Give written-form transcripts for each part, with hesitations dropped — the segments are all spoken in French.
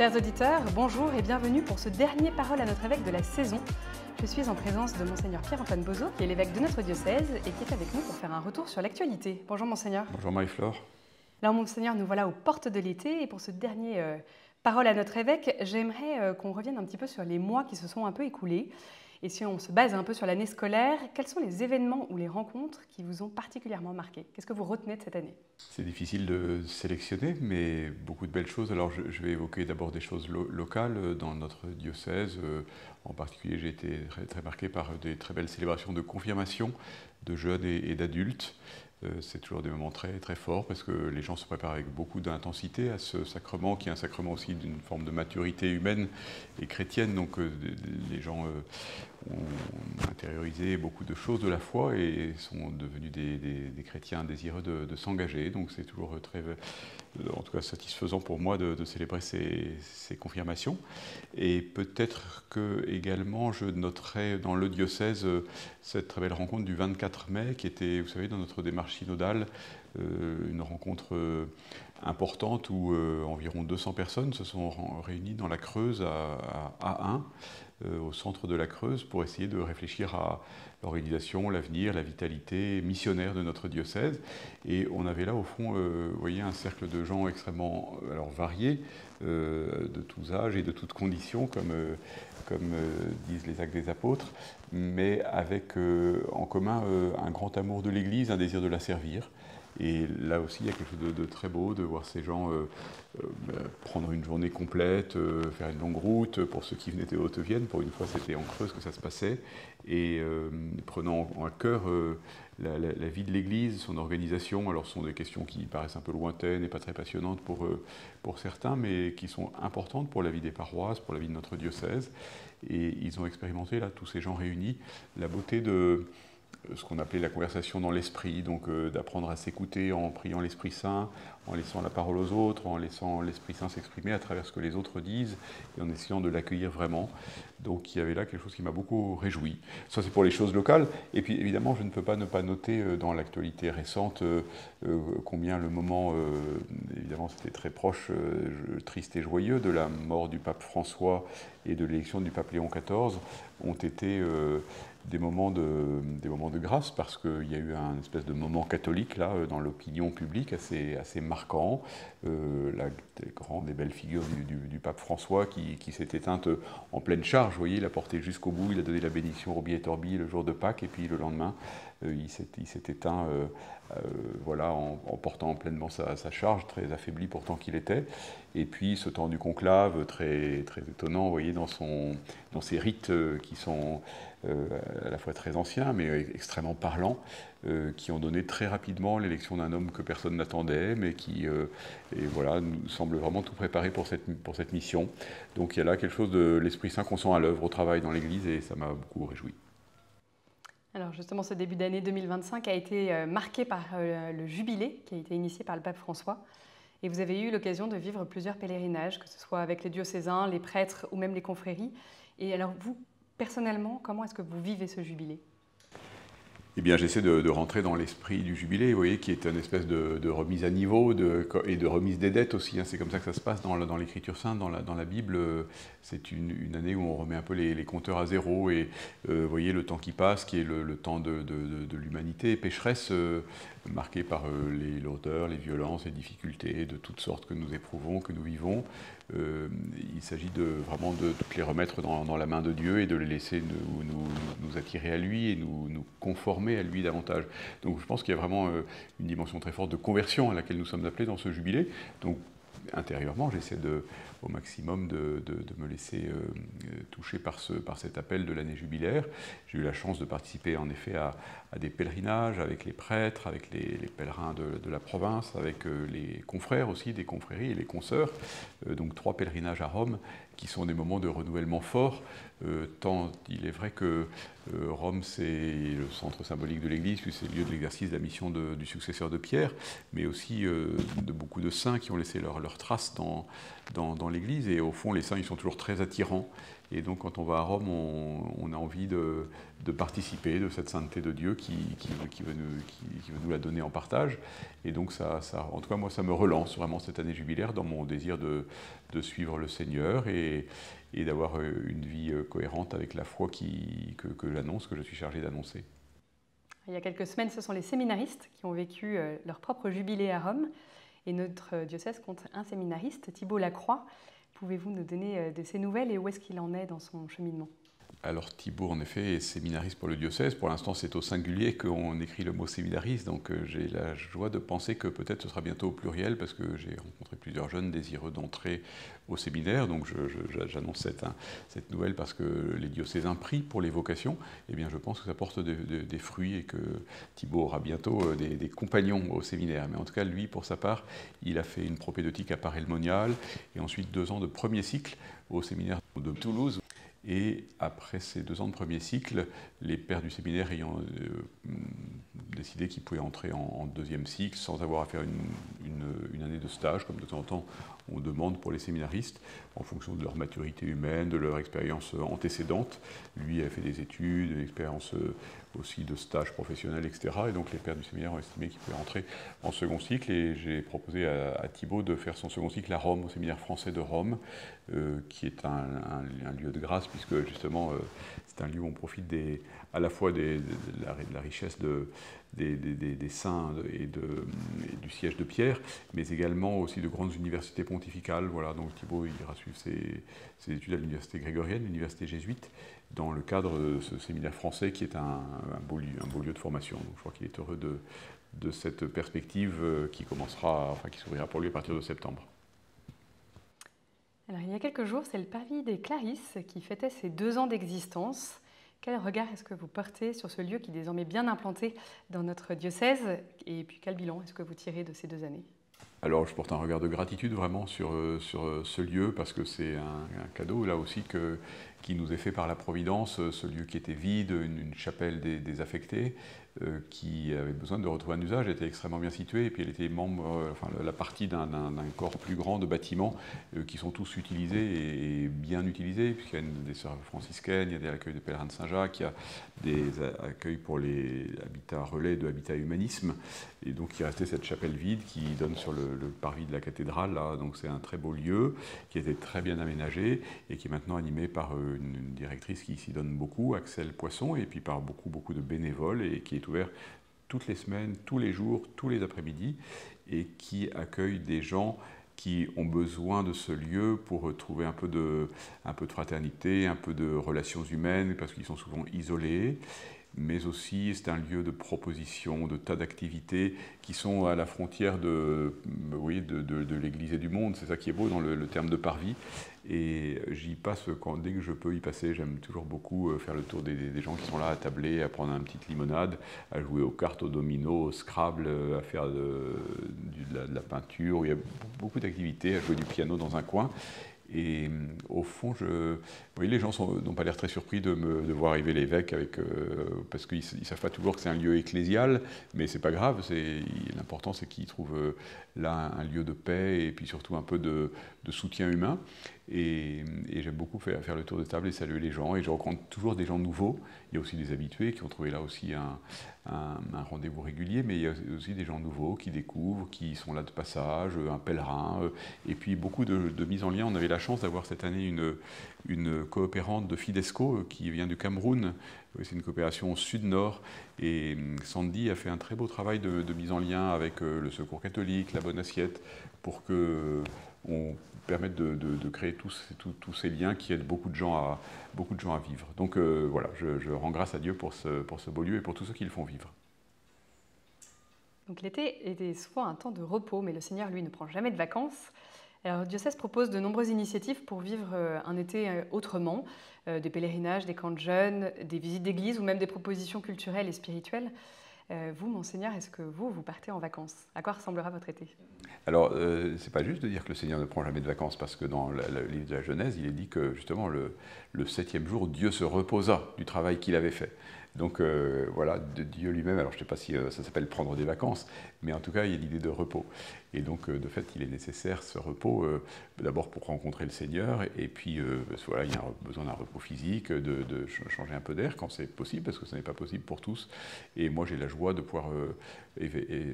Chers auditeurs, bonjour et bienvenue pour ce dernier Parole à notre évêque de la saison. Je suis en présence de Monseigneur Pierre-Antoine Bozo, qui est l'évêque de notre diocèse et qui est avec nous pour faire un retour sur l'actualité. Bonjour Monseigneur. Bonjour Marie-Flore. Alors Monseigneur, nous voilà aux portes de l'été et pour ce dernier Parole à notre évêque, j'aimerais qu'on revienne un petit peu sur les mois qui se sont un peu écoulés. Et si on se base un peu sur l'année scolaire, quels sont les événements ou les rencontres qui vous ont particulièrement marqué? Qu'est-ce que vous retenez de cette année? C'est difficile de sélectionner, mais beaucoup de belles choses. Alors je vais évoquer d'abord des choses locales dans notre diocèse. En particulier, j'ai été très marqué par des très belles célébrations de confirmation de jeunes et d'adultes. C'est toujours des moments très forts parce que les gens se préparent avec beaucoup d'intensité à ce sacrement qui est un sacrement aussi d'une forme de maturité humaine et chrétienne. Donc les gens ont intériorisé beaucoup de choses de la foi et sont devenus des chrétiens désireux de s'engager. Donc c'est toujours en tout cas satisfaisant pour moi de célébrer ces confirmations. Et peut-être que également je noterai dans le diocèse cette très belle rencontre du 24 mai qui était, vous savez, dans notre démarche synodale, une rencontre importante où environ 200 personnes se sont réunies dans la Creuse à Ain, au centre de la Creuse, pour essayer de réfléchir à l'organisation, l'avenir, la vitalité missionnaire de notre diocèse. Et on avait là, au fond, vous voyez, un cercle de gens extrêmement variés, de tous âges et de toutes conditions, comme disent les Actes des Apôtres, mais avec en commun un grand amour de l'Église, un désir de la servir. Et là aussi, il y a quelque chose de très beau de voir ces gens prendre une journée complète, faire une longue route. Pour ceux qui venaient de Haute-Vienne, pour une fois, c'était en Creuse que ça se passait. Et prenant à cœur la vie de l'Église, son organisation. Alors, ce sont des questions qui paraissent un peu lointaines et pas très passionnantes pour certains, mais qui sont importantes pour la vie des paroisses, pour la vie de notre diocèse. Et ils ont expérimenté, là, tous ces gens réunis, la beauté de ce qu'on appelait la conversation dans l'esprit, donc d'apprendre à s'écouter en priant l'Esprit Saint, en laissant la parole aux autres, en laissant l'Esprit Saint s'exprimer à travers ce que les autres disent et en essayant de l'accueillir vraiment. Donc il y avait là quelque chose qui m'a beaucoup réjoui. Ça, c'est pour les choses locales. Et puis évidemment, je ne peux pas ne pas noter dans l'actualité récente combien le moment, évidemment c'était très proche, triste et joyeux, de la mort du pape François et de l'élection du pape Léon XIV ont été des moments de grâce, parce qu'il y a eu un espèce de moment catholique là dans l'opinion publique assez marquant. Des belles figures du pape François qui s'est éteinte en pleine charge. Vous voyez, il a porté jusqu'au bout, il a donné la bénédiction Urbi et Orbi le jour de Pâques, et puis le lendemain, il s'est éteint en portant pleinement sa charge, très affaibli pourtant qu'il était. Et puis ce temps du conclave, très étonnant, vous voyez, dans ces rites qui sont à la fois très anciens, mais extrêmement parlants, qui ont donné très rapidement l'élection d'un homme que personne n'attendait, mais qui nous semble vraiment tout préparé pour cette mission. Donc il y a là quelque chose de l'Esprit Saint qu'on sent à l'œuvre, au travail dans l'Église, et ça m'a beaucoup réjoui. Alors justement, ce début d'année 2025 a été marqué par le jubilé qui a été initié par le pape François. Et vous avez eu l'occasion de vivre plusieurs pèlerinages, que ce soit avec les diocésains, les prêtres ou même les confréries. Et alors vous, personnellement, comment est-ce que vous vivez ce jubilé ? Eh bien, j'essaie de rentrer dans l'esprit du jubilé, vous voyez, qui est une espèce de remise à niveau et de remise des dettes aussi. C'est comme ça que ça se passe dans l'Écriture sainte, dans la Bible. C'est une année où on remet un peu les compteurs à zéro et vous voyez le temps qui passe, qui est le temps de l'humanité pécheresse, marqué par les lourdeurs, les violences, les difficultés de toutes sortes que nous éprouvons, que nous vivons. Il s'agit vraiment de toutes les remettre dans la main de Dieu et de les laisser nous attirer à lui et nous conformer à lui davantage. Donc je pense qu'il y a vraiment une dimension très forte de conversion à laquelle nous sommes appelés dans ce jubilé. Donc intérieurement, j'essaie au maximum de me laisser toucher par cet appel de l'année jubilaire. J'ai eu la chance de participer en effet à des pèlerinages avec les prêtres, avec les pèlerins de la province, avec les confrères aussi, des confréries et les consoeurs. Donc 3 pèlerinages à Rome qui sont des moments de renouvellement fort, tant il est vrai que Rome c'est le centre symbolique de l'Église, puis c'est le lieu de l'exercice de la mission du successeur de Pierre, mais aussi de beaucoup de saints qui ont laissé leur trace dans l'Église, et au fond les saints ils sont toujours très attirants, Et donc quand on va à Rome, on a envie de participer de cette sainteté de Dieu qui veut nous la donner en partage. Et donc en tout cas moi ça me relance vraiment cette année jubilaire dans mon désir de suivre le Seigneur et d'avoir une vie cohérente avec la foi que j'annonce, que je suis chargé d'annoncer. Il y a quelques semaines, ce sont les séminaristes qui ont vécu leur propre jubilé à Rome. Et notre diocèse compte un séminariste, Thibaut Lacroix. Pouvez-vous nous donner de ses nouvelles et où est-ce qu'il en est dans son cheminement ? Alors Thibaut, en effet, est séminariste pour le diocèse. Pour l'instant, c'est au singulier qu'on écrit le mot séminariste. Donc j'ai la joie de penser que peut-être ce sera bientôt au pluriel parce que j'ai rencontré plusieurs jeunes désireux d'entrer au séminaire. Donc j'annonce cette nouvelle parce que les diocésains prient pour les vocations. Eh bien, je pense que ça porte des fruits et que Thibaut aura bientôt des compagnons au séminaire. Mais en tout cas, lui, pour sa part, il a fait une propédeutique à Paray-le-Monial et ensuite 2 ans de premier cycle au séminaire de Toulouse. Et après ces 2 ans de premier cycle, les pères du séminaire ayant décidé qu'ils pouvaient entrer en 2e cycle sans avoir à faire une année de stage, comme de temps en temps on demande pour les séminaristes, en fonction de leur maturité humaine, de leur expérience antécédente. Lui a fait des études, une expérience aussi de stage professionnel, etc. Et donc les pères du séminaire ont estimé qu'il pouvait entrer en 2e cycle et j'ai proposé à Thibaut de faire son 2e cycle à Rome, au séminaire français de Rome, qui est un lieu de grâce puisque justement c'est un lieu où on profite à la fois de la richesse des saints et du siège de Pierre, mais également aussi de grandes universités pontificales. Voilà, donc Thibaut ira suivre ses études à l'université grégorienne, l'université jésuite, dans le cadre de ce séminaire français qui est un beau lieu de formation. Donc, je crois qu'il est heureux de cette perspective qui s'ouvrira pour lui à partir de septembre. Alors, il y a quelques jours, c'est le Parvis des Clarisses qui fêtait ses 2 ans d'existence. Quel regard est-ce que vous portez sur ce lieu qui est désormais bien implanté dans notre diocèse? Et puis quel bilan est-ce que vous tirez de ces 2 années? Alors je porte un regard de gratitude vraiment sur ce lieu parce que c'est un cadeau là aussi qui nous est fait par la Providence, ce lieu qui était vide, une chapelle désaffectée, qui avait besoin de retrouver un usage, était extrêmement bien située et puis elle était la partie d'un corps plus grand de bâtiments qui sont tous utilisés et bien utilisés, puisqu'il y a des sœurs franciscaines, il y a des accueils de pèlerins de Saint-Jacques, il y a des accueils pour les habitats relais de Habitat Humanisme, et donc il restait cette chapelle vide qui donne sur le parvis de la cathédrale, là. Donc c'est un très beau lieu qui a été très bien aménagé et qui est maintenant animé par une directrice qui s'y donne beaucoup, Axel Poisson, et puis par beaucoup de bénévoles et qui est ouvert toutes les semaines, tous les jours, tous les après-midi et qui accueille des gens qui ont besoin de ce lieu pour trouver un peu de fraternité, un peu de relations humaines parce qu'ils sont souvent isolés. Mais aussi c'est un lieu de proposition, de tas d'activités qui sont à la frontière de l'Église et du monde. C'est ça qui est beau dans le terme de parvis. Et j'y passe dès que je peux y passer. J'aime toujours beaucoup faire le tour des gens qui sont là à tabler, à prendre une petite limonade, à jouer aux cartes, aux dominos, au Scrabble, à faire de la peinture. Il y a beaucoup d'activités, à jouer du piano dans un coin. Et au fond, les gens n'ont pas l'air très surpris de voir arriver l'évêque parce qu'ils ne savent pas toujours que c'est un lieu ecclésial, mais c'est pas grave. L'important, c'est qu'ils trouvent là un lieu de paix et puis surtout un peu de soutien humain. Et j'aime beaucoup faire le tour de table et saluer les gens. Et je rencontre toujours des gens nouveaux. Il y a aussi des habitués qui ont trouvé là aussi un rendez-vous régulier, mais il y a aussi des gens nouveaux qui découvrent, qui sont là de passage, un pèlerin, et puis beaucoup de mise en lien. On avait la chance d'avoir cette année une coopérante de Fidesco qui vient du Cameroun. C'est une coopération sud-nord, et Sandy a fait un très beau travail de mise en lien avec le Secours catholique, la Bonne Assiette, pour qu'on permette de créer tous ces liens qui aident beaucoup de gens à vivre. Donc voilà, je rends grâce à Dieu pour ce beau lieu et pour tous ceux qui le font vivre. Donc l'été était souvent un temps de repos, mais le Seigneur, lui, ne prend jamais de vacances. Alors, le diocèse propose de nombreuses initiatives pour vivre un été autrement, des pèlerinages, des camps de jeunes, des visites d'église ou même des propositions culturelles et spirituelles. Vous, Monseigneur, est-ce que vous partez en vacances? À quoi ressemblera votre été? Alors, c'est pas juste de dire que le Seigneur ne prend jamais de vacances, parce que dans le livre de la Genèse, il est dit que justement le 7e jour, Dieu se reposa du travail qu'il avait fait. Donc voilà, de Dieu lui-même, alors je ne sais pas si ça s'appelle prendre des vacances, mais en tout cas, il y a l'idée de repos. Et donc, de fait, il est nécessaire ce repos, d'abord pour rencontrer le Seigneur, et puis parce que, voilà, il y a besoin d'un repos physique, de changer un peu d'air quand c'est possible, parce que ce n'est pas possible pour tous. Et moi, j'ai la joie de pouvoir...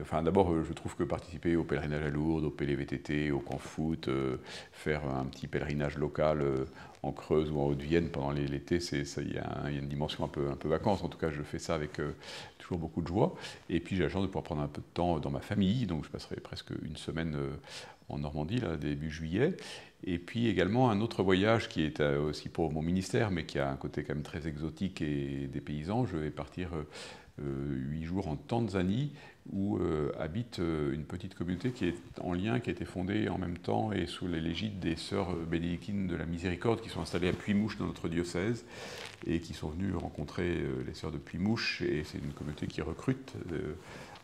enfin, d'abord, je trouve que participer au pèlerinage à Lourdes, au PLVTT, au camp foot, faire un petit pèlerinage local en Creuse ou en Haute-Vienne pendant l'été, il y a une dimension un peu vacances. En tout cas, je fais ça avec toujours beaucoup de joie. Et puis, j'ai la chance de pouvoir prendre un peu de temps dans ma famille, donc je passerai presque une semaine en Normandie, là, début juillet. Et puis également un autre voyage qui est aussi pour mon ministère, mais qui a un côté quand même très exotique et dépaysant. Je vais partir 8 jours en Tanzanie, où habite une petite communauté qui est en lien, qui a été fondée en même temps et sous l'égide des sœurs bénédictines de la Miséricorde, qui sont installées à Puy-Mouche dans notre diocèse, et qui sont venues rencontrer les sœurs de Puy-Mouche. Et c'est une communauté qui recrute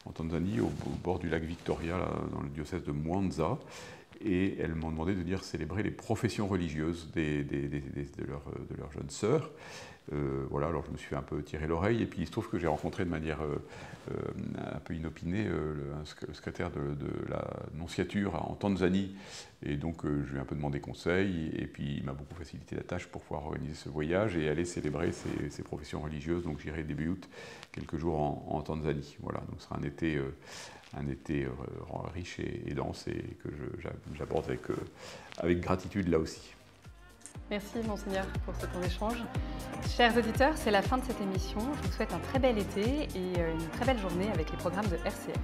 en Tanzanie, au bord du lac Victoria, là, dans le diocèse de Mwanza. Et elles m'ont demandé de venir célébrer les professions religieuses de leurs jeunes sœurs. Voilà, alors je me suis fait un peu tirer l'oreille, et puis il se trouve que j'ai rencontré de manière un peu inopinée le secrétaire de la nonciature en Tanzanie, et donc je lui ai un peu demandé conseil, et puis il m'a beaucoup facilité la tâche pour pouvoir organiser ce voyage et aller célébrer ces professions religieuses. Donc j'irai début août, quelques jours en Tanzanie. Voilà, donc ce sera un été riche et dense, et que j'aborde avec gratitude là aussi. Merci Monseigneur pour ce temps d'échange. Chers auditeurs, c'est la fin de cette émission. Je vous souhaite un très bel été et une très belle journée avec les programmes de RCF.